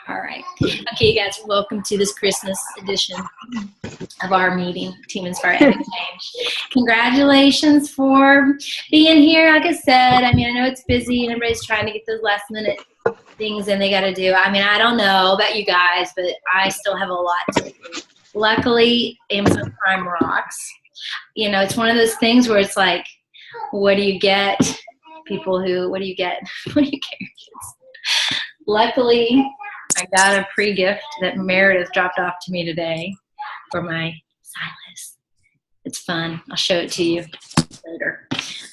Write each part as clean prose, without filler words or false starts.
All right. Okay, you guys, welcome to this Christmas edition of our meeting, Team Inspire Epic Change. Congratulations for being here. Like I said, I know it's busy and everybody's trying to get those last minute things in they got to do. I don't know about you guys, but I still have a lot to do. Luckily, Amazon Prime rocks. It's one of those things where it's like, what do you get? What do you get? What do you get? Luckily, I got a pre-gift that Meredith dropped off to me today for my stylist. It's fun. I'll show it to you later.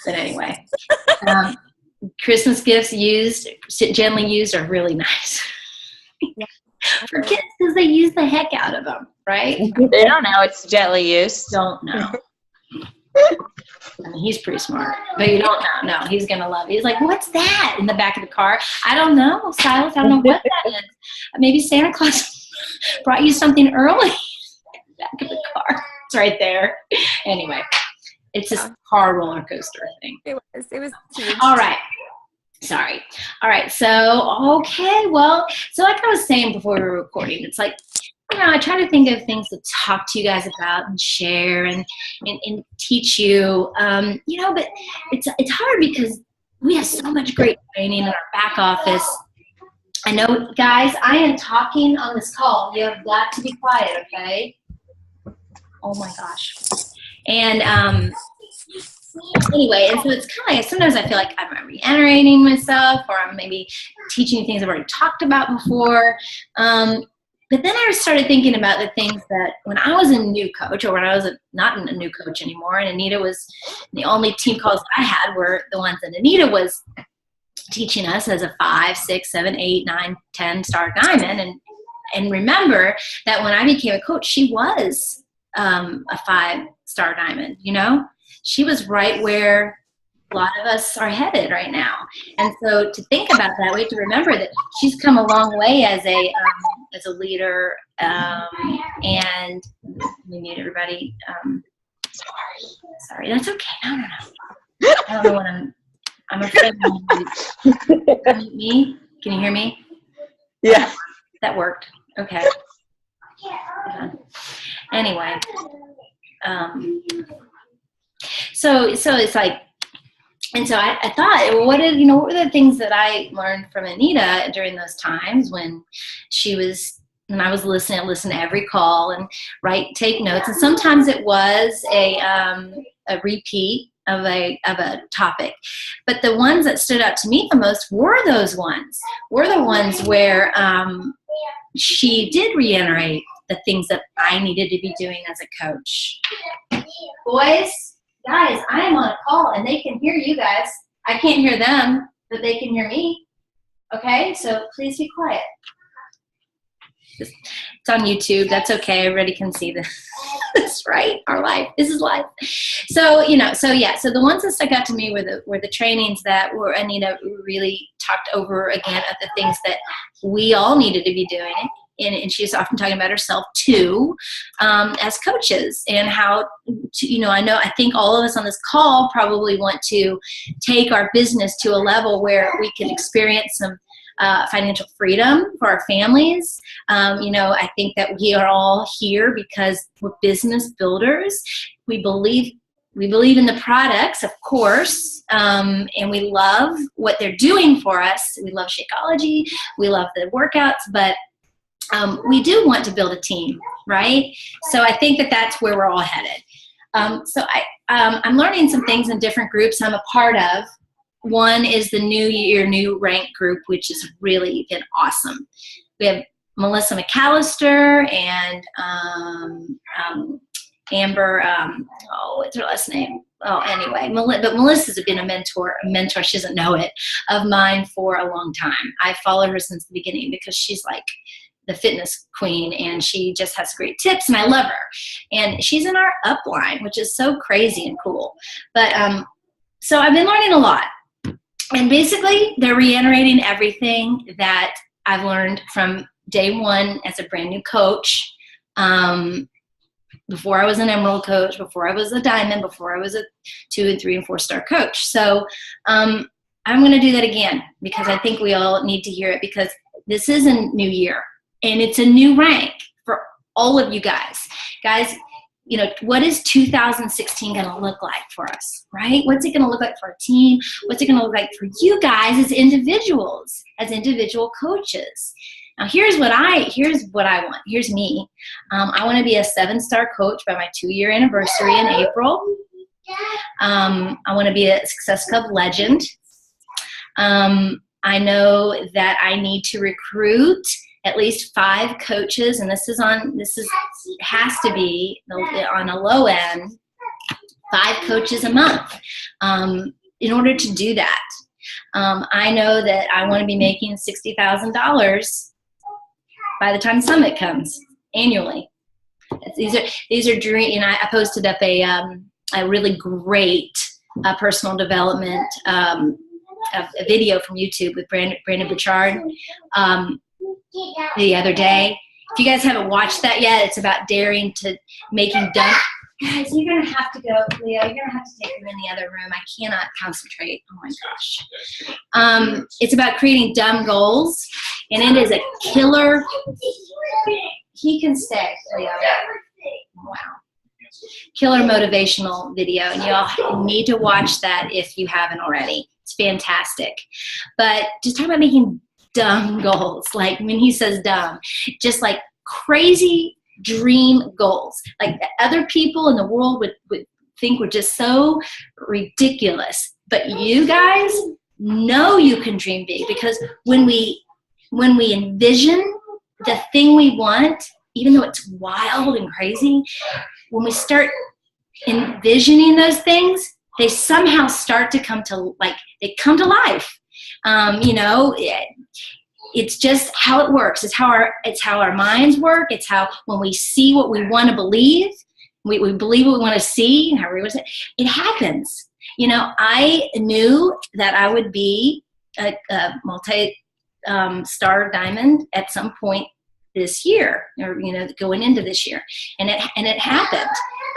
But anyway, Christmas gifts gently used are really nice. For kids, because they use the heck out of them, right? They don't know it's gently used. Don't know. He's pretty smart, but you don't know. No, he's going to love it. He's like, what's that in the back of the car? I don't know, Silas. I don't know what that is. Maybe Santa Claus brought you something early in the back of the car. It's right there. Anyway, it's this car roller coaster thing. It was huge. All right. Sorry. All right. So, okay. Well, so like I was saying before we were recording, it's like, I try to think of things to talk to you guys about and share and teach you, but it's hard because we have so much great training in our back office. I know, guys, I am talking on this call. You have got to be quiet, okay? Oh, my gosh. And anyway, and so it's kind of like sometimes I feel like I'm reiterating myself or I'm maybe teaching things I've already talked about before. But then I started thinking about the things that when I was a new coach or when I was not a new coach anymore, and Anita was the only team calls I had were the ones that Anita was teaching us as a 5, 6, 7, 8, 9, 10 star diamond. And remember that when I became a coach, she was a 5-star diamond, She was right where a lot of us are headed right now. And so to think about that, we have to remember that she's come a long way as a leader, and we need everybody. Sorry, that's okay. No. I don't know what I'm afraid of. Me? Can you hear me? Yeah. That worked. Okay. Anyway, so it's like, and so I thought, well, what were the things that I learned from Anita during those times when I was listening, listen to every call and take notes. And sometimes it was a repeat of a topic. But the ones that stood out to me the most were the ones where she did reiterate the things that I needed to be doing as a coach. Guys, I am on a call and they can hear you guys. I can't hear them, but they can hear me. Okay, so please be quiet. It's on YouTube. That's okay. Everybody can see this. That's right. Our life. This is life. So, so the ones that stuck out to me were the trainings that Anita really talked over again of the things that we all needed to be doing. And she's often talking about herself too, as coaches, and how to, I think all of us on this call probably want to take our business to a level where we can experience some financial freedom for our families. I think that we are all here because we're business builders. We believe in the products, of course, and we love what they're doing for us. We love Shakeology. We love the workouts, but we do want to build a team, right? So I think that that's where we're all headed. So I'm learning some things in different groups I'm a part of. One is the New Year, New Rank group, which has really been awesome. We have Melissa McAllister and Amber, what's her last name? Oh, anyway, but Melissa's been a mentor, she doesn't know it, of mine for a long time. I followed her since the beginning because she's like the fitness queen, and she just has great tips, and I love her. And she's in our upline, which is so crazy and cool. But so I've been learning a lot. And basically, they're reiterating everything that I've learned from day one as a brand new coach. Before I was an Emerald coach, before I was a Diamond, before I was a 2 and 3 and 4 star coach. So I'm going to do that again because I think we all need to hear it, because this is a new year, and it's a new rank for all of you guys. Guys, what is 2016 going to look like for us, right? What's it going to look like for our team? What's it going to look like for you guys as individuals, as individual coaches? Now, here's what I want. Here's me. I want to be a 7-star coach by my 2-year anniversary in April. I want to be a Success Club legend. I know that I need to recruit at least 5 coaches, and has to be on a low end, 5 coaches a month in order to do that. I know that I want to be making $60,000 by the time Summit comes annually. These are dreams. I posted up a really great personal development a video from YouTube with Brandon Bouchard the other day. If you guys haven't watched that yet, it's about daring to making dumb. Guys, you're going to have to go, Leo. You're going to have to take him in the other room. I cannot concentrate. Oh, my gosh. It's about creating dumb goals, and it is a killer. He can stay, Leo. Wow. Killer motivational video, and y'all need to watch that if you haven't already. It's fantastic. But just talk about making dumb goals. Like when he says dumb, just like crazy dream goals, like that other people in the world would think were just so ridiculous. But you guys know you can dream big, because when we envision the thing we want, even though it's wild and crazy, when we start envisioning those things, they somehow start to come to life. It's just how it works. It's how our minds work. It's how when we see what we want to believe, we believe what we want to see, however we want to say, it happens. I knew that I would be a multi-star diamond at some point this year, or going into this year, and it happened.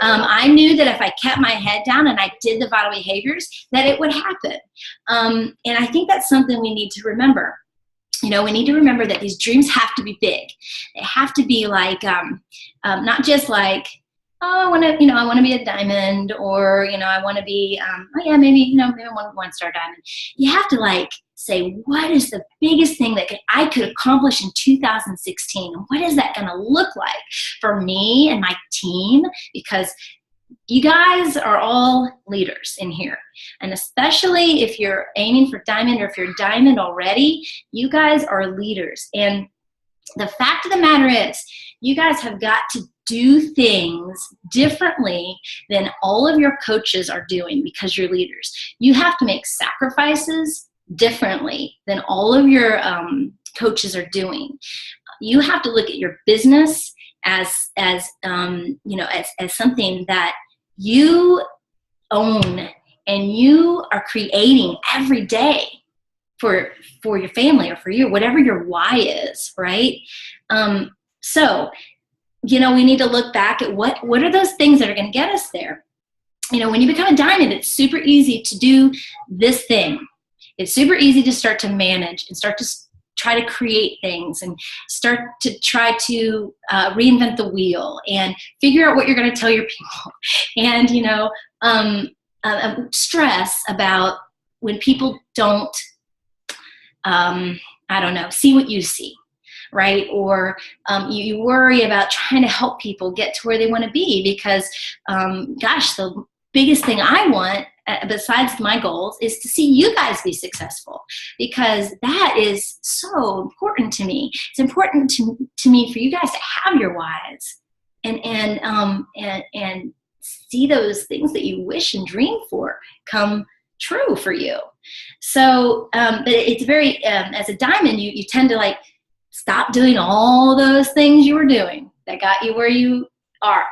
I knew that if I kept my head down and I did the vital behaviors, that it would happen. And I think that's something we need to remember. We need to remember that these dreams have to be big. They have to be like, not just like, oh, I want to be a diamond, or, I want to be, maybe one-star diamond. You have to say, what is the biggest thing that I could accomplish in 2016? And what is that going to look like for me and my team? Because you guys are all leaders in here. And especially if you're aiming for diamond, or if you're diamond already, you guys are leaders. And the fact of the matter is, you guys have got to do things differently than all of your coaches are doing, because you're leaders. You have to make sacrifices differently than all of your coaches are doing. You have to look at your business as something that you own and you are creating every day for your family, or for you, whatever your why is, right? So we need to look back at what are those things that are going to get us there. When you become a diamond, it's super easy to do this thing. It's super easy to start to manage and start to try to create things, and start to try to reinvent the wheel and figure out what you're going to tell your people. And, stress about when people don't, see what you see, right? Or you worry about trying to help people get to where they want to be, because, the biggest thing I want, besides my goals, is to see you guys be successful, because that is so important to me. It's important to me for you guys to have your whys and see those things that you wish and dream for come true for you. So, but it's very, as a diamond, you tend to stop doing all those things you were doing that got you where you are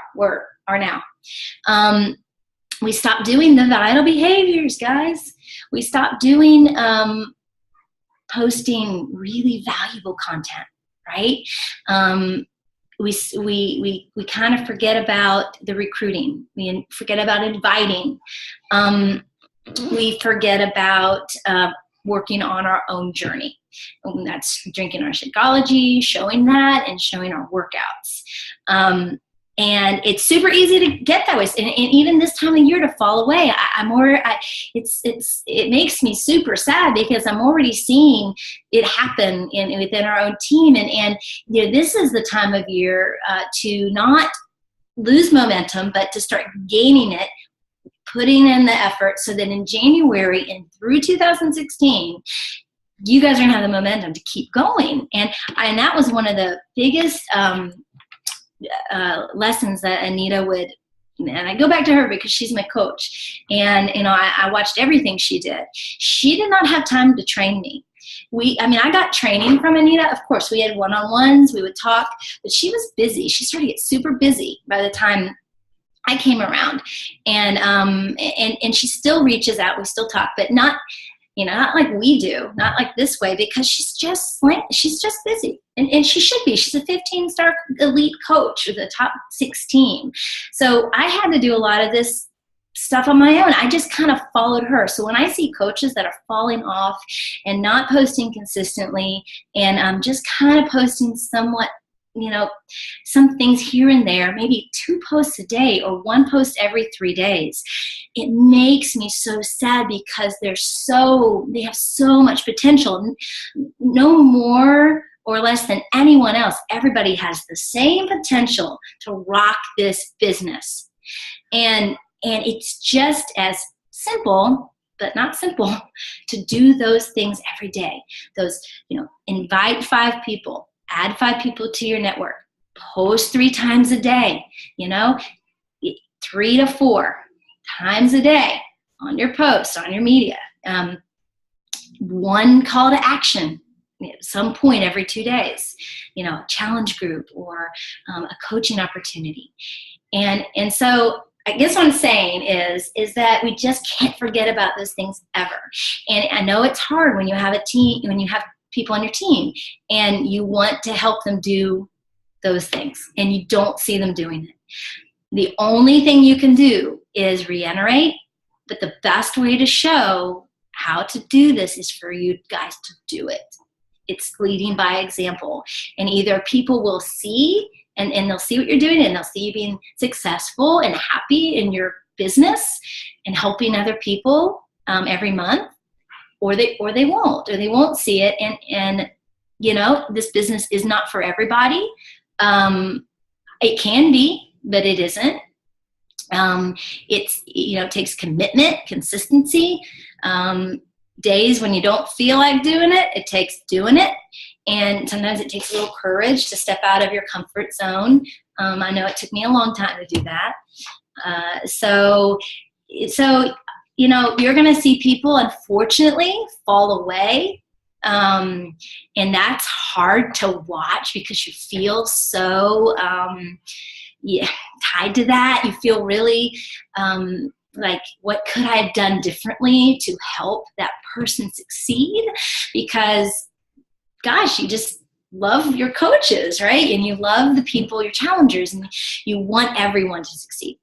now. We stopped doing the vital behaviors, guys. We stopped doing posting really valuable content, right? We kind of forget about the recruiting. We forget about inviting. We forget about working on our own journey. And that's drinking our Shakeology, showing that, and showing our workouts. And it's super easy to get that way. And even this time of year to fall away, it makes me super sad because I'm already seeing it happen within our own team. And this is the time of year to not lose momentum, but to start gaining it, putting in the effort so that in January and through 2016, you guys are gonna have the momentum to keep going. And that was one of the biggest lessons that Anita would, and I go back to her because she's my coach, and I watched everything she did. She did not have time to train me. I got training from Anita. Of course, we had one-on-ones, we would talk, but she was busy. She started to get super busy by the time I came around, and she still reaches out. We still talk, but not like we do, not like this way, because she's just busy, and she should be. She's a 15-star elite coach with a top 6 team. So I had to do a lot of this stuff on my own. I just kind of followed her. So when I see coaches that are falling off and not posting consistently, and just kind of posting somewhat, some things here and there, maybe 2 posts a day or 1 post every 3 days, it makes me so sad because they have so much potential, no more or less than anyone else. Everybody has the same potential to rock this business. And it's just as simple, but not simple, to do those things every day. Those, invite 5 people, add 5 people to your network, post 3 times a day, 3 to 4 times a day on your posts, on your media. 1 call to action at some point every 2 days, a challenge group or a coaching opportunity. And so I guess what I'm saying is that we just can't forget about those things ever. And I know it's hard when you have a team, when you have people on your team and you want to help them do those things and you don't see them doing it. The only thing you can do is reiterate, but the best way to show how to do this is for you guys to do it. It's leading by example. And either people will see and they'll see what you're doing and they'll see you being successful and happy in your business and helping other people every month, or they won't see it. And this business is not for everybody. It can be, but it isn't. It takes commitment, consistency, days when you don't feel like doing it, it takes doing it. And sometimes it takes a little courage to step out of your comfort zone. I know it took me a long time to do that. So you're going to see people, unfortunately, fall away. And that's hard to watch because you feel so tied to that. You feel really like, what could I have done differently to help that person succeed? Because, gosh, you just love your coaches, right? And you love the people, your challengers, and you want everyone to succeed.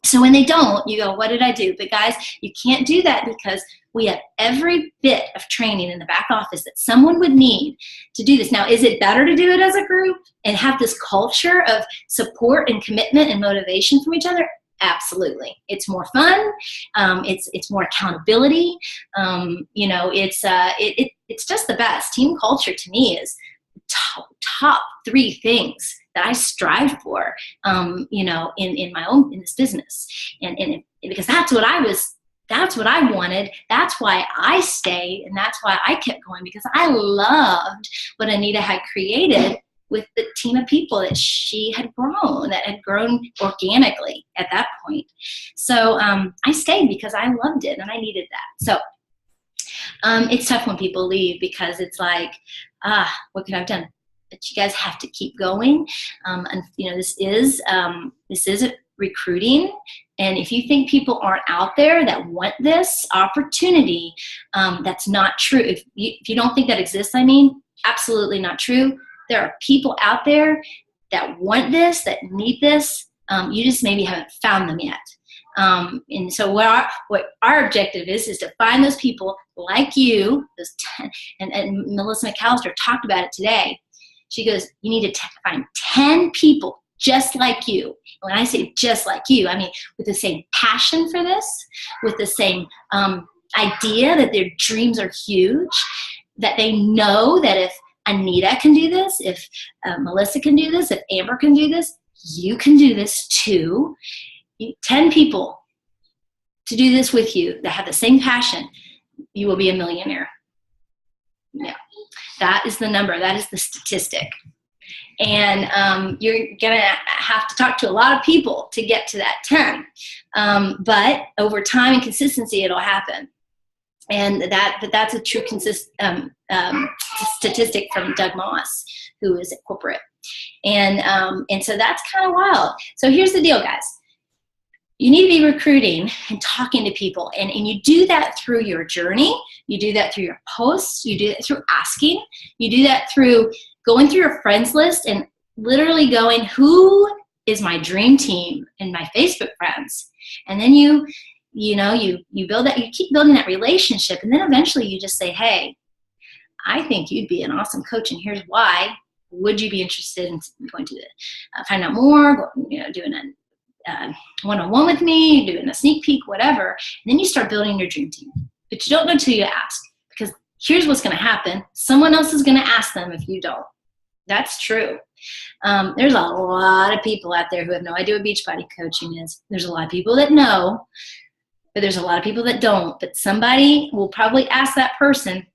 So when they don't, you go, what did I do? But guys, you can't do that because we have every bit of training in the back office that someone would need to do this. Now, is it better to do it as a group and have this culture of support and commitment and motivation from each other? Absolutely. It's more fun. It's more accountability. It's just the best. Team culture to me is top 3 things that I strive for, in this business. And because that's what I wanted. That's why I stayed. And that's why I kept going, because I loved what Anita had created with the team of people that she had grown organically at that point. So I stayed because I loved it and I needed that. So it's tough when people leave because it's like, what could I have done? But you guys have to keep going. And this is recruiting. And if you think people aren't out there that want this opportunity, that's not true. If you don't think that exists, absolutely not true. There are people out there that want this, that need this. You just maybe haven't found them yet. And so what our objective is to find those people like you, those 10, and Melissa McAllister talked about it today. She goes, you need to find 10 people just like you. When I say just like you, I mean with the same passion for this, with the same idea that their dreams are huge, that they know that if Anita can do this, if Melissa can do this, if Amber can do this, you can do this too. 10 people to do this with you that have the same passion, you will be a millionaire. Yeah, that is the number. That is the statistic. And you're going to have to talk to a lot of people to get to that 10. But over time and consistency, it'll happen. And that's a true statistic from Doug Moss, who is at corporate. And so that's kind of wild. So here's the deal, guys. You need to be recruiting and talking to people. And you do that through your journey. You do that through your posts. You do that through asking. You do that through going through your friends list and literally going, who is my dream team in my Facebook friends? And then you build that, you keep building that relationship. And then eventually you just say, hey, I think you'd be an awesome coach. And here's why. Would you be interested in going to find out more, doing a one-on-one with me, doing a sneak peek, whatever. And then you start building your dream team. But you don't know until you ask, because here's what's going to happen. Someone else is going to ask them if you don't. That's true. There's a lot of people out there who have no idea what Beachbody coaching is. There's a lot of people that know, but there's a lot of people that don't. But somebody will probably ask that person.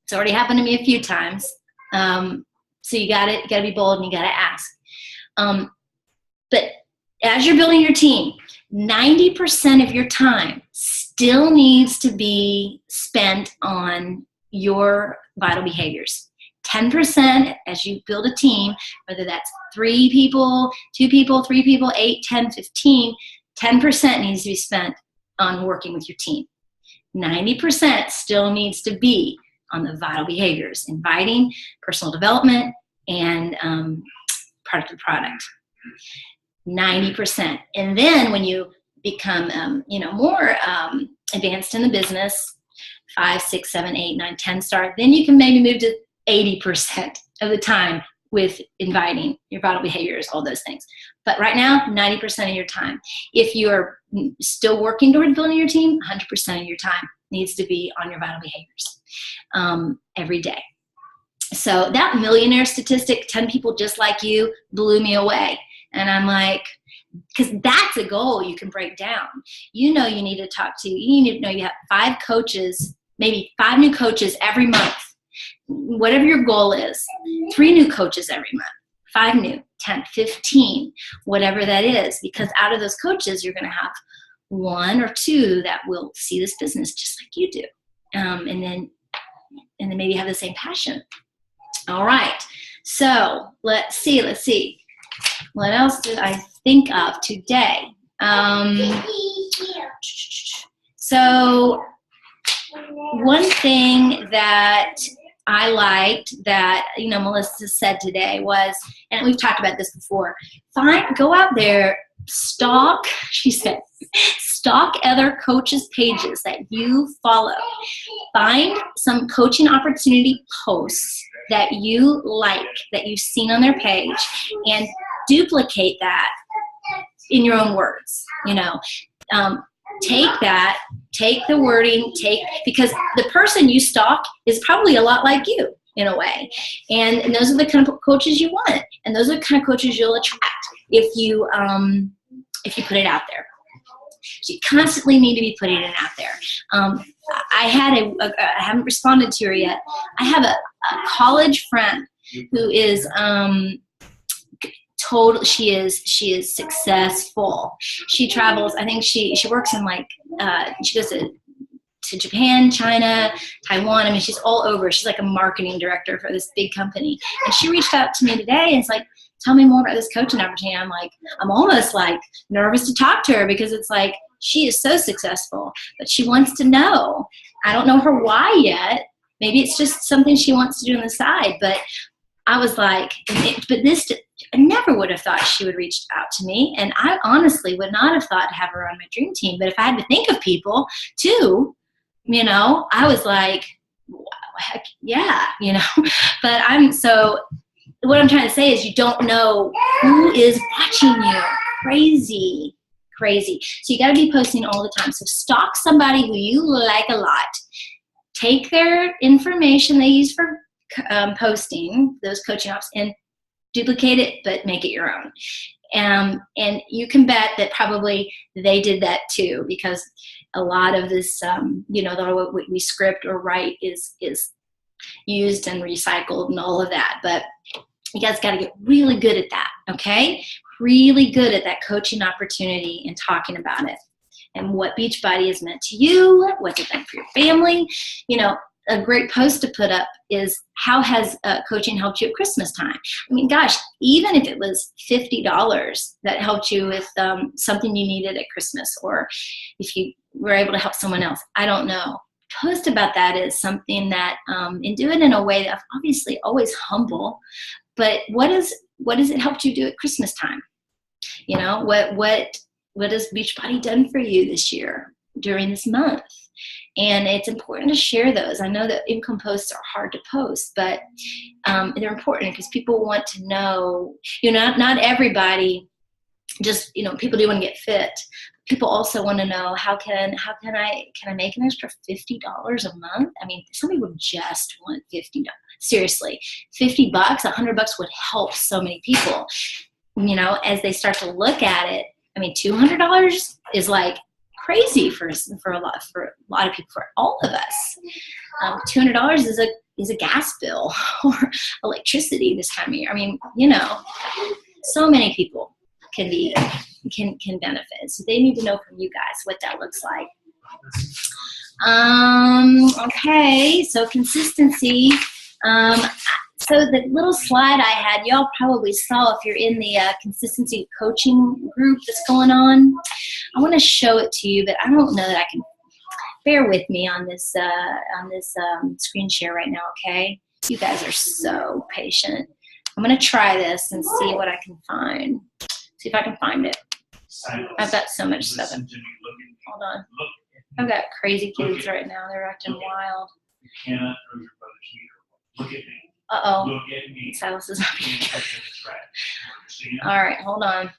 It's already happened to me a few times. So you got to be bold and you got to ask. But as you're building your team, 90% of your time still needs to be spent on your vital behaviors. 10% as you build a team, whether that's 3 people, 2 people, 3 people, 8, 10, 15, 10% needs to be spent on working with your team. 90% still needs to be on the vital behaviors, inviting, personal development, and product to product. 90%. And then when you become, more advanced in the business, 5, 6, 7, 8, 9, 10 star, then you can maybe move to 80% of the time with inviting, your vital behaviors, all those things. But right now, 90% of your time. If you're still working toward building your team, 100% of your time needs to be on your vital behaviors every day. So that millionaire statistic, 10 people just like you, blew me away. And I'm like, because that's a goal you can break down. You need to talk to, you need to know you have 5 coaches, maybe 5 new coaches every month. Whatever your goal is, 3 new coaches every month, 5 new, 10, 15, whatever that is. Because out of those coaches, you're going to have 1 or 2 that will see this business just like you do. And then maybe have the same passion. All right. So let's see. What else did I think of today? So one thing that I liked that, Melissa said today was, and we've talked about this before, go out there, stalk other coaches' pages that you follow. Find some coaching opportunity posts that you like, that you've seen on their page, and duplicate that in your own words. Take the wording, because the person you stalk is probably a lot like you in a way. And those are the kind of coaches you want. And those are the kind of coaches you'll attract if you put it out there. So you constantly need to be putting it out there. I haven't responded to her yet. I have a college friend who is she is successful. She travels. I think she works in she goes to Japan, China, Taiwan. I mean, she's all over. She's like a marketing director for this big company. And she reached out to me today and it's like, tell me more about this coaching opportunity. I'm almost like nervous to talk to her because it's like, she is so successful, but she wants to know. I don't know her why yet. Maybe it's just something she wants to do on the side, but I was like, I never would have thought she would reach out to me. And I honestly would not have thought to have her on my dream team. But if I had to think of people too, I was like, wow, heck yeah, But what I'm trying to say is you don't know who is watching you. Crazy. So you got to be posting all the time. So stalk somebody who you like a lot. Take their information they use for posting those coaching ops and duplicate it, but make it your own. And you can bet that probably they did that too, because a lot of this, what we script or write is used and recycled and all of that. But you guys got to get really good at that, okay? Really good at that coaching opportunity and talking about it and what Beachbody has meant to you, what's it meant for your family. A great post to put up is, how has coaching helped you at Christmas time? I mean, gosh, even if it was $50 that helped you with something you needed at Christmas, or if you were able to help someone else, I don't know. Post about that is something that, and do it in a way that obviously always humble, but what has it helped you do at Christmas time? What has Beachbody done for you this year during this month? And it's important to share those. I know that income posts are hard to post, but they're important because people want to know, not everybody just, people do want to get fit. People also want to know, how can I make an extra $50 a month? I mean, some people just want $50. Seriously, $50, $100 would help so many people. As they start to look at it, I mean, $200 is like crazy for a lot of people, for all of us. $200 is a gas bill or electricity this time of year. I mean, so many people can benefit. So they need to know from you guys what that looks like. Okay, so consistency. So the little slide I had, y'all probably saw if you're in the consistency coaching group that's going on. I want to show it to you, but I don't know that I can. Bear with me on this screen share right now, okay? You guys are so patient. I'm going to try this and see what I can find. See if I can find it. I've got so much stuff. Hold on. I've got crazy kids right now. They're acting wild. You cannot throw your brother's heater. Look at me. Uh-oh. Look at me. Silas is up here. All right, hold on.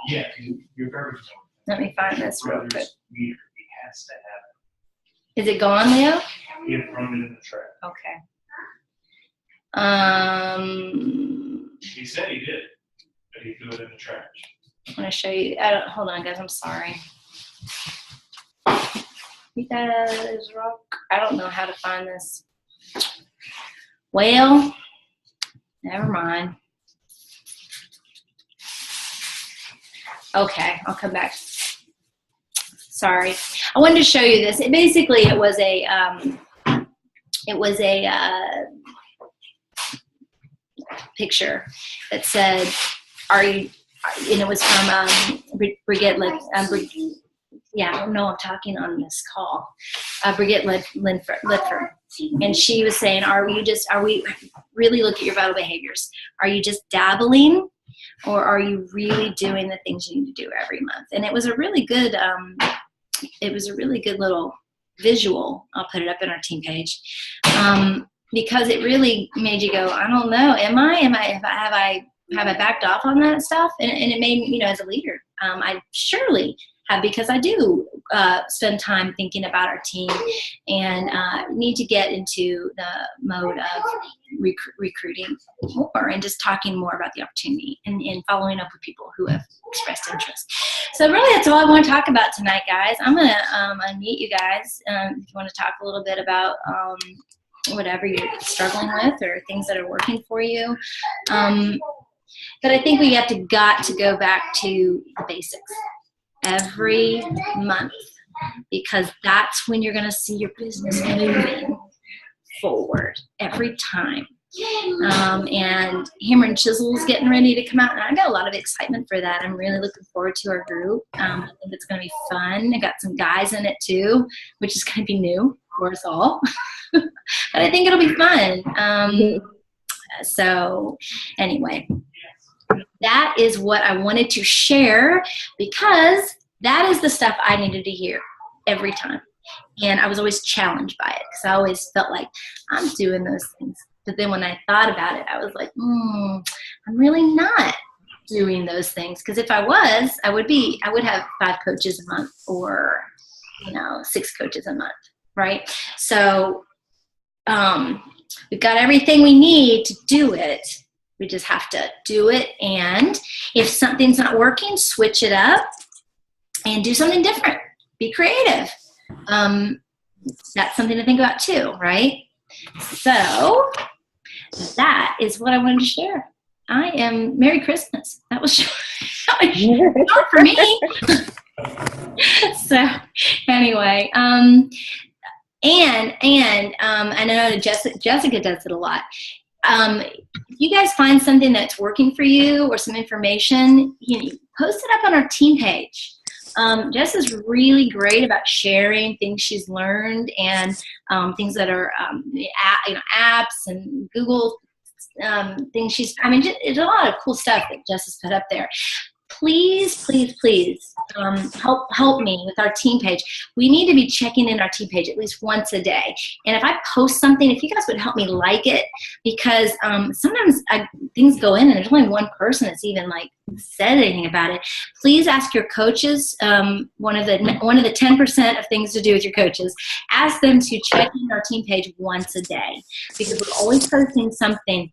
Yeah, your garbage. Let me find this real quick. Meter. He has to have it. Is it gone, Leo? He had thrown it in the trash. Okay. He said he did, but he threw it in the trash. I'm going to show you. Hold on, guys. I'm sorry. You guys rock. I don't know how to find this. Well, never mind. Okay, I'll come back. Sorry. I wanted to show you this. It was a picture that said, and it was from Brigitte, yeah, I don't know, I'm talking on this call. Brigitte Lidford. And she was saying, are we really look at your vital behaviors? Are you just dabbling, or are you really doing the things you need to do every month? And it was a really good, little visual. I'll put it up in our team page. Because it really made you go, I don't know, have I backed off on that stuff? And it made me, as a leader, I surely have, because I do spend time thinking about our team and need to get into the mode of recruiting more and just talking more about the opportunity and following up with people who have expressed interest. So really that's all I want to talk about tonight, guys. I'm going to unmute you guys if you want to talk a little bit about whatever you're struggling with or things that are working for you. But I think we got to go back to the basics every month, because that's when you're going to see your business moving forward every time. And Hammer and Chisel is getting ready to come out, and I got a lot of excitement for that. I'm really looking forward to our group. I think it's going to be fun. I got some guys in it too, which is going to be new for us all. But I think it'll be fun. So anyway, that is what I wanted to share, because that is the stuff I needed to hear every time. And I was always challenged by it, because I always felt like I'm doing those things. But then when I thought about it, I was like, I'm really not doing those things. Because if I was, I would have 5 coaches a month, or 6 coaches a month, right? So we've got everything we need to do it. We just have to do it. And if something's not working, switch it up and do something different. Be creative. That's something to think about too, right? So that is what I wanted to share. Merry Christmas. That was short for me. So anyway, and I know Jessica does it a lot. If you guys find something that's working for you, or some information, post it up on our team page. Jess is really great about sharing things she's learned, and things that are apps and Google things it's a lot of cool stuff that Jess has put up there. Please, please, please help me with our team page. We need to be checking in our team page at least once a day. And if I post something, if you guys would help me like it, because sometimes things go in and there's only one person that's even said anything about it. Please ask your coaches. One of the 10% of things to do with your coaches, ask them to check in our team page once a day, because we're always posting something.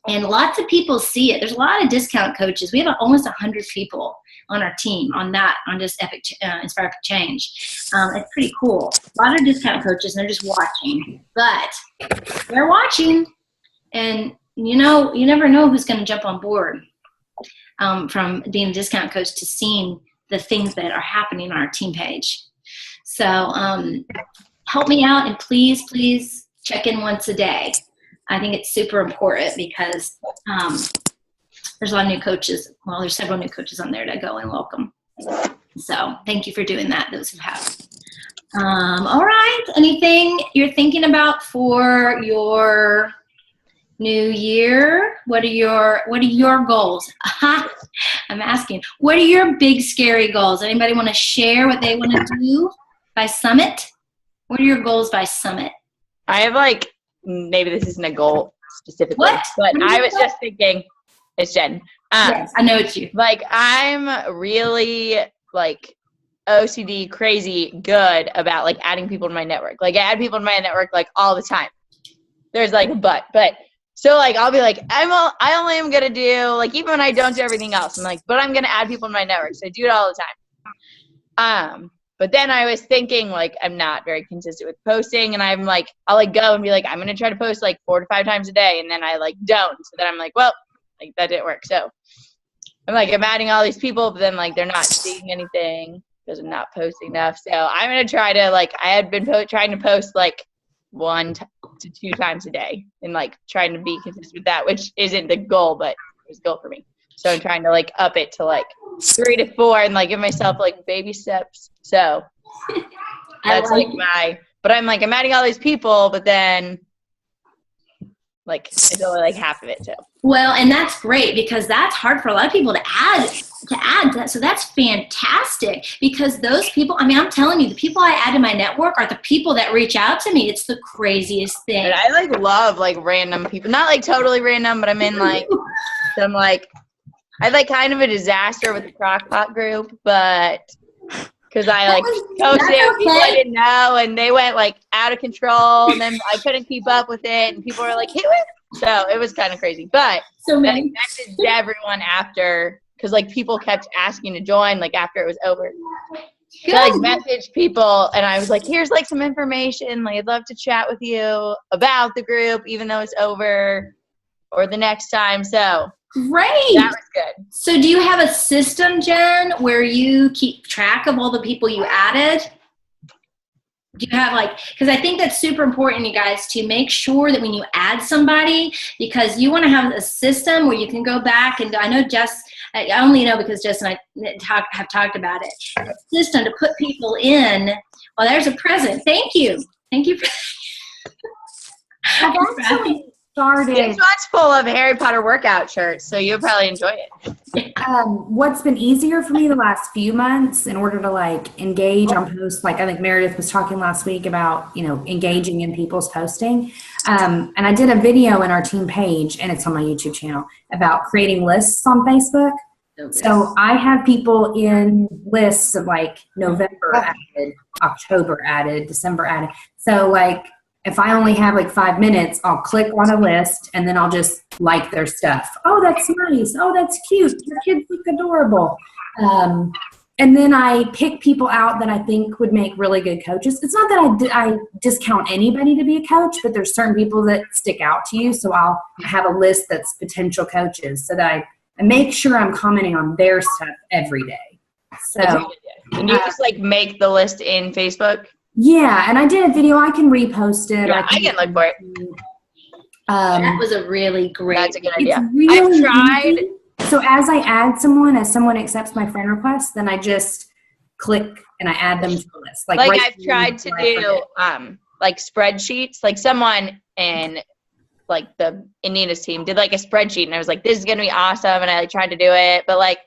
And lots of people see it. There's a lot of discount coaches. We have almost 100 people on our team on just Inspire Epic Change. It's pretty cool. A lot of discount coaches, and they're just watching. But they're watching, and you never know who's going to jump on board from being a discount coach to seeing the things that are happening on our team page. So help me out, and please, please check in once a day. I think it's super important, because there's a lot of new coaches. Well, there's several new coaches on there to go and welcome. So thank you for doing that, those who have. All right. Anything you're thinking about for your new year? What are your goals? I'm asking. What are your big scary goals? Anybody want to share what they want to do by Summit? What are your goals by Summit? I have maybe this isn't a goal specifically, What I was just thinking, it's Jen. Yes, I know it's you. I'm really OCD crazy good about adding people to my network. I add people to my network all the time. There's a but so I'll be I only am gonna do even when I don't do everything else, I'm but I'm gonna add people to my network, so I do it all the time. But then I was thinking, I'm not very consistent with posting, and I'm I'll go and be I'm going to try to post 4 to 5 times a day, and then I don't. So then I'm well, that didn't work. So I'm I'm adding all these people, but then they're not seeing anything because I'm not posting enough. So I'm going to try to I had been trying to post 1 to 2 times a day, and trying to be consistent with that, which isn't the goal, but it's a goal for me. So I'm trying to up it to 3 to 4 and give myself baby steps. So that's but I'm I'm adding all these people, but then it's only half of it too. Well, and that's great, because that's hard for a lot of people to add that. So that's fantastic, because those people, I'm telling you, the people I add to my network are the people that reach out to me. It's the craziest thing. And I love random people, not totally random, but I'm in some I kind of a disaster with the crockpot group, but because I posted people I didn't know, and they went out of control, and then I couldn't keep up with it, and people were hey, what? So it was kind of crazy. But so I messaged everyone after, because people kept asking to join after it was over. So I messaged people, and I was here's some information. I'd love to chat with you about the group, even though it's over, or the next time. So great. That was good. So do you have a system, Jen, where you keep track of all the people you added? Do you have because I think that's super important, you guys, to make sure that when you add somebody, because you want to have a system where you can go back and I know I only know because Jess and I have talked about it. A system to put people in. Well, there's a present. Thank you. Thank you. started. 6 months full of Harry Potter workout shirts, so you'll probably enjoy it. What's been easier for me the last few months in order to like engage on posts, like I think Meredith was talking last week about, engaging in people's posting. And I did a video in our team page, and it's on my YouTube channel, about creating lists on Facebook. Okay. So I have people in lists of like November added, October added, December added. So like if I only have like 5 minutes, I'll click on a list and then I'll just like their stuff. Oh, that's nice. Oh, that's cute. Your kids look adorable. And then I pick people out that I think would make really good coaches. It's not that I discount anybody to be a coach, but there's certain people that stick out to you. So I'll have a list that's potential coaches so that I make sure I'm commenting on their stuff every day. So Can you just like make the list in Facebook? yeah, and I did a video. I can repost it. Yeah, I can look for it. That was a really great. That's a good idea. Really I've tried. easy. So as I add someone, as someone accepts my friend request, then I just click and I add them to the list. Like right I've tried to do like spreadsheets. Like someone in like the Nina's team did like a spreadsheet, and I was like, this is gonna be awesome, and I like tried to do it, but like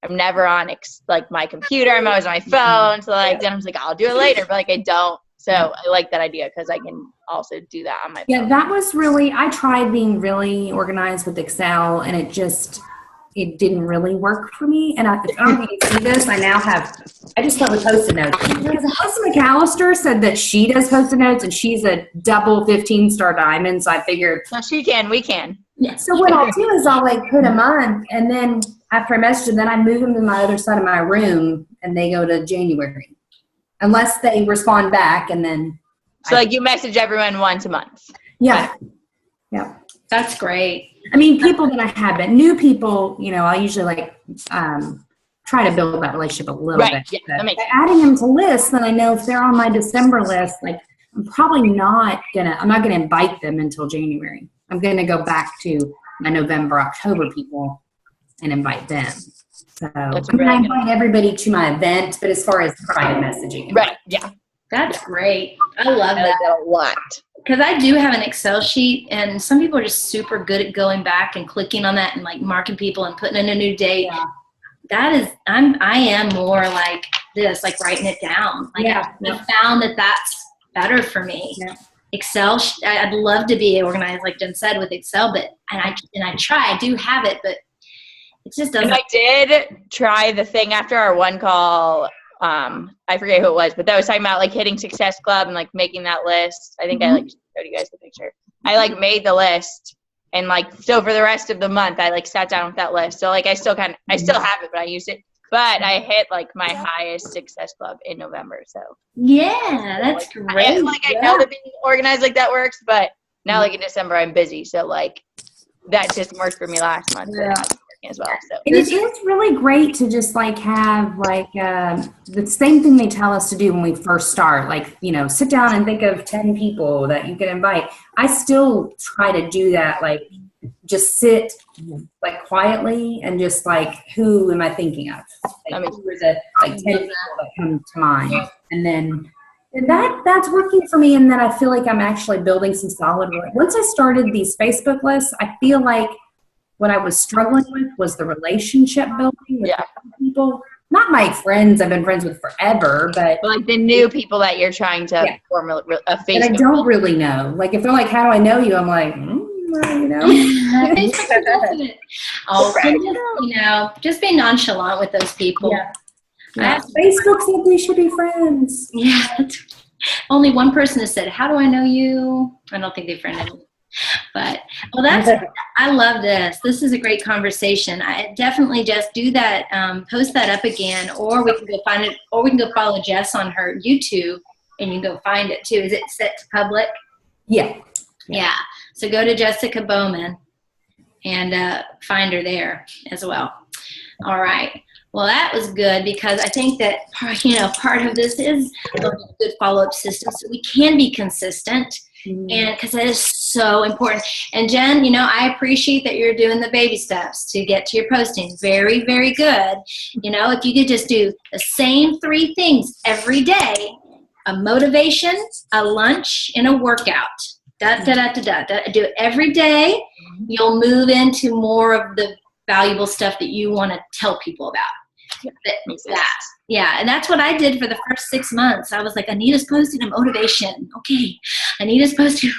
I'm never on like my computer. I'm always on my phone. So like then I was like, I'll do it later, but like I don't. So I like that idea because I can also do that on my phone. Yeah, that was really, I tried being really organized with Excel, and it didn't really work for me. And I don't know if you can see this. I just went with Post-it notes. Because Alyssa McAllister said that she does Post-it notes, and she's a double 15-star diamond. So I figured. So she can, we can. Yeah. So what I'll do is I'll like put a month, and then after I message them, then I move them to my other side of my room, and they go to January. Unless they respond back, and then. So like you message everyone once a month. Yeah. Yeah. That's great. I mean, people that I have, but new people, I usually like try to build that relationship a little bit. Yeah, that makes sense. Adding them to lists, then I know if they're on my December list, like I'm not gonna invite them until January. I'm gonna go back to my November, October people and invite them. So I invite everybody to my event, but as far as private messaging. Right. Yeah. That's great. I love I like that a lot. Because I do have an Excel sheet, and some people are just super good at going back and clicking on that and like marking people and putting in a new date. Yeah. I am more like this, like writing it down. Like I found that that's better for me. Yeah. Excel, I'd love to be organized, like Jen said, with Excel, but I do have it, but it just doesn't. And I did try the thing after our one call. I forget who it was, but that was talking about like hitting Success Club and like making that list. I think I like showed you guys the picture. I like made the list, and like so for the rest of the month I like sat down with that list. So like I still have it, but I used it. But I hit like my highest Success Club in November. So yeah, that's like, great. I know that being organized like that works, but now like in December I'm busy, so like that just worked for me last month. Yeah. As well. So it is really great to just like have like the same thing they tell us to do when we first start, like sit down and think of 10 people that you can invite. I still try to do that, like just sit like quietly and just like, who am I thinking of? Like, who are the like 10 people that come to mind? And then that's working for me, and then I feel like I'm actually building some solid work. Once I started these Facebook lists, I feel like what I was struggling with was the relationship building with people. Not my friends I've been friends with forever, but like the new people that you're trying to form a Facebook. And I don't really know. Like if they're like, "How do I know you?" I'm like, just be nonchalant with those people. Yeah. Facebook said we should be friends. Yeah. Only one person has said, "How do I know you?" I don't think they friended me. But I love this. This is a great conversation. I definitely just do that. Post that up again, or we can go find it, or we can go follow Jess on her YouTube, and you can go find it too. Is it set to public? Yeah. So go to Jessica Bowman and find her there as well. All right. Well, that was good, because I think that part of this is a good follow-up system, so we can be consistent. And because that is so important. And Jen, I appreciate that you're doing the baby steps to get to your posting. Very, very good. If you could just do the same 3 things every day: a motivation, a lunch, and a workout. Da, da, da, da, da, da. Do it every day. You'll move into more of the valuable stuff that you want to tell people about. Yeah, and that's what I did for the first 6 months. I was like, Anita's posting a motivation. Okay, Anita's posting.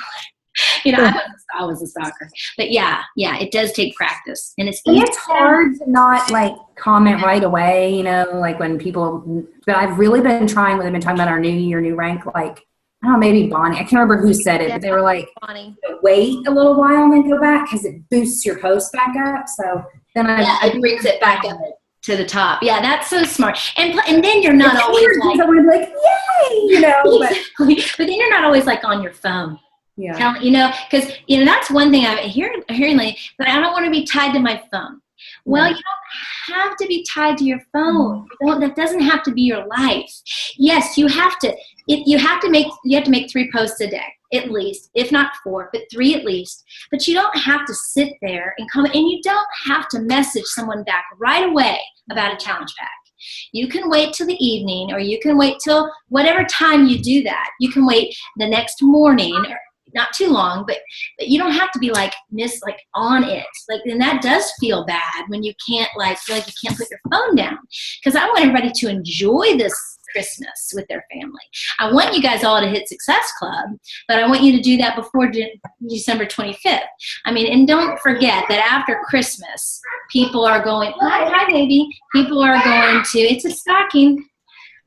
I was a stalker. But yeah, it does take practice, and it's hard to not like comment right away. Like when people. But I've really been trying when they've been talking about our new year, new rank. Like I don't know, maybe Bonnie. I can't remember who said it, but they were like, Bonnie. Wait a little while and then go back because it boosts your post back up. So then it brings it back up to the top. Yeah, that's so smart. And then you're not always like yay, exactly. But then you're not always like on your phone. Yeah. Because that's one thing I'm hearing lately, but I don't want to be tied to my phone. Well, you don't have to be tied to your phone. That doesn't have to be your life. Yes, you have to. You have to make 3 posts a day at least, if not 4, but 3 at least. But you don't have to sit there and comment, and you don't have to message someone back right away about a challenge pack. You can wait till the evening, or you can wait till whatever time you do that. You can wait the next morning, or not too long, but you don't have to be on it. And that does feel bad when you can't feel like you can't put your phone down. Because I want everybody to enjoy this Christmas with their family. I want you guys all to hit Success Club, but I want you to do that before December 25th. And don't forget that after Christmas, people are going, hi baby. People are going to, it's a stocking.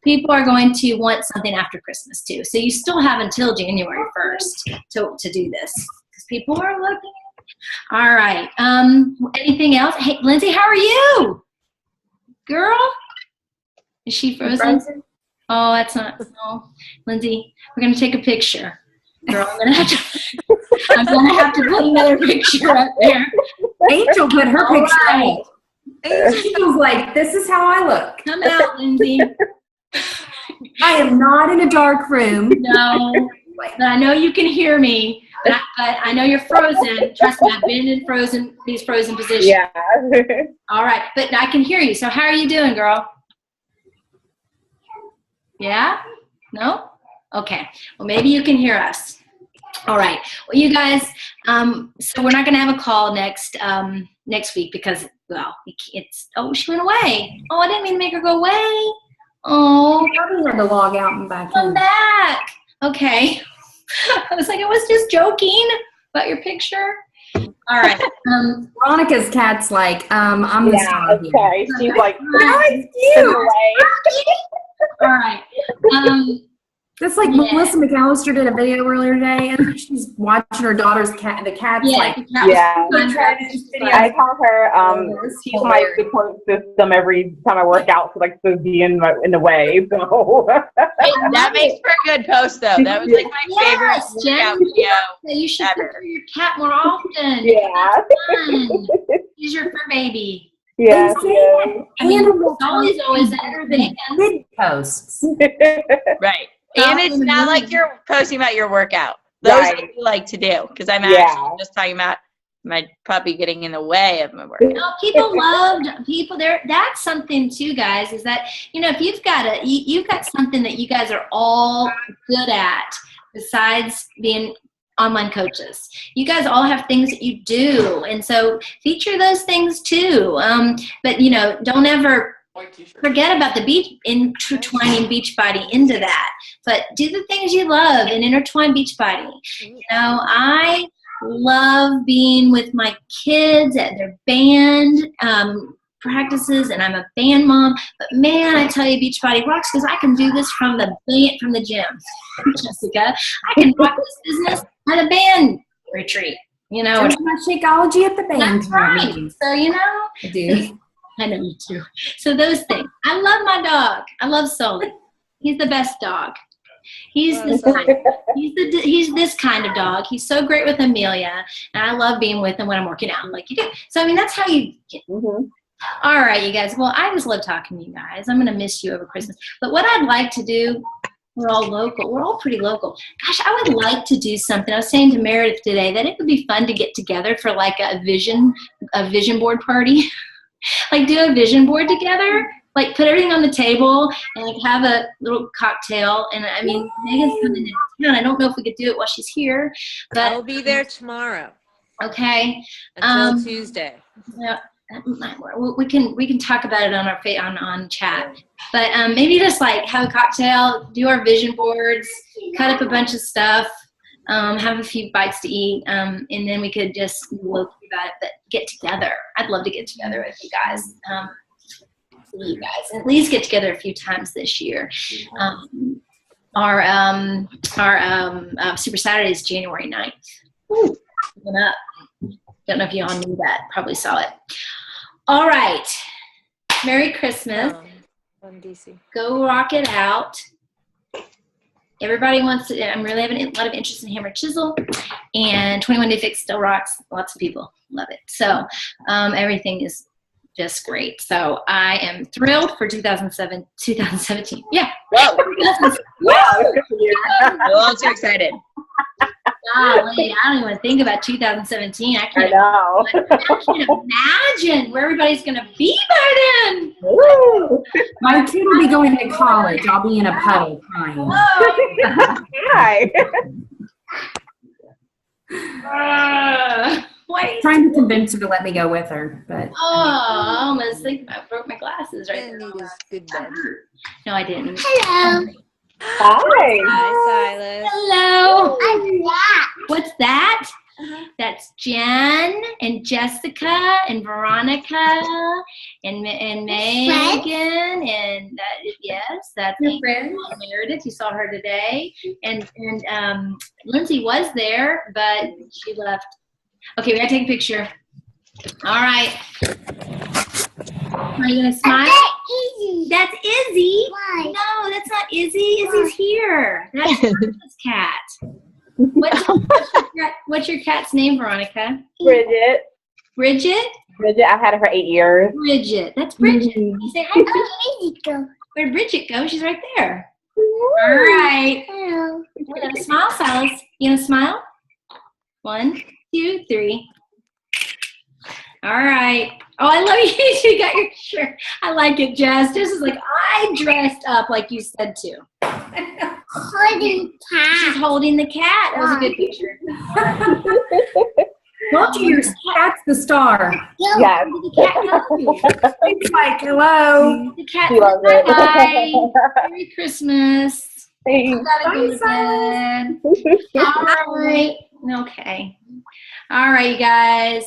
People are going to want something after Christmas too. So you still have until January 1st to do this because people are looking. All right. Anything else? Hey, Lindsay, how are you? Girl? Is she frozen? Oh, that's not. No. Lindsay, we're going to take a picture. Girl, I'm going to have to put another picture up there. Angel put her picture right. up. Angel's like, this is how I look. Come out, Lindsay. I am not in a dark room. No, but I know you can hear me. But I know you're frozen. Trust me, I've been in these frozen positions. Yeah. All right, but I can hear you. So how are you doing, girl? Yeah? No? Okay. Well, maybe you can hear us. All right. Well, you guys, so we're not going to have a call next week because, she went away. Oh, I didn't mean to make her go away. Oh, I had to log out and back in. Come back. Okay. I was like, I was just joking about your picture. All right. Veronica's cat's like, I'm the star here. Sorry. She's like, it's you. All right. That's like Melissa McAllister did a video earlier today, and she's watching her daughter's cat. The cat's I tell her she's my support system every time I work out, so be in the way. So that makes for a good post, though. That was my favorite workout video. You should picture your cat more often. Yeah, She's your fur baby. Yeah, it's always better than mid posts. Right. And it's not like you're posting about your workout. Those I like to do because I'm actually just talking about my puppy getting in the way of my workout. No, people loved people there. That's something too, guys, is that, if you've got something that you guys are all good at besides being online coaches. You guys all have things that you do. And so feature those things too. But don't ever forget about the intertwining Beachbody into that. But do the things you love and intertwine Beachbody. I love being with my kids at their band practices, and I'm a band mom. But man, I tell you, Beachbody rocks because I can do this from the gym. Jessica, I can rock this business at a band retreat. My Shakeology at the band. That's right. So I do. I know you too. So those things. I love my dog. I love Sully. He's the best dog. He's this kind. He's this kind of dog. He's so great with Amelia, and I love being with him when I'm working out, like you do. So that's how you get. Mm-hmm. All right, you guys. Well, I just love talking to you guys. I'm gonna miss you over Christmas. But what I'd like to do, we're all local. We're all pretty local. Gosh, I would like to do something. I was saying to Meredith today that it would be fun to get together for like a vision board party. Like do a vision board together, like put everything on the table and like have a little cocktail. And Megan's coming in can. I don't know if we could do it while she's here, but I'll be there tomorrow okay. until Tuesday. Yeah, we can talk about it on our on chat, but maybe just like have a cocktail, do our vision boards, cut up a bunch of stuff, have a few bites to eat, and then we could just look about it, but get together. I'd love to get together with you guys. At least get together a few times this year. Our Super Saturday is January 9th. Ooh, coming up. Don't know if you all knew that. Probably saw it. All right. Merry Christmas. I'm DC. Go rock it out. Everybody wants to. I'm really having a lot of interest in Hammer Chisel, and 21 Day Fix still rocks. Lots of people love it. So everything is just great. So I am thrilled for 2017. Yeah. Wow. Wow. Good for you. We're all too excited. Golly, I don't even think about 2017. I I can't know. imagine where everybody's going to be by then. Woo. My kid will be going to college. I'll be in a puddle crying. Hi. Wait. Trying to convince her to let me go with her, but Oh, I almost think I broke my glasses right there. Anita's good bed. No, I didn't. Hi. Hi, Silas. Hello. What's that? That's Jen and Jessica and Veronica and Megan and yes, that's Meredith. You saw her today, and Lindsay was there, but she left. Okay, we gotta take a picture. All right. Are you gonna smile? That's Izzy. Why? No, that's not Izzy. Izzy's here. That's Veronica's cat. What's your cat's name, Veronica? Bridget. Bridget? Bridget, I've had her for 8 years. Bridget. That's Bridget. You say hi, Bridget. Easy go. Where'd Bridget go? She's right there. All right. Hello. You gonna smile, Silas? You gonna smile? 1, 2, 3. All right. Oh, I love you. You got your shirt. I like it, Jess. Jess is like, I dressed up like you said to. Holding She's cat. holding the cat. That was a good picture. don't you hear cat's the star? Yes. The cat goes. It's like, hello. The cat She loves says, it. bye-bye. Merry Christmas. Thanks. Gotta go to bed. All right. Okay. All right, you guys.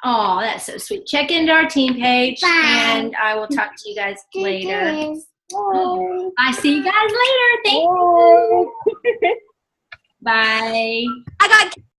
Oh, that's so sweet. Check into our team page, Bye. and I will talk to you guys later. Bye. I see you guys later. Thank you. Bye. Bye. I got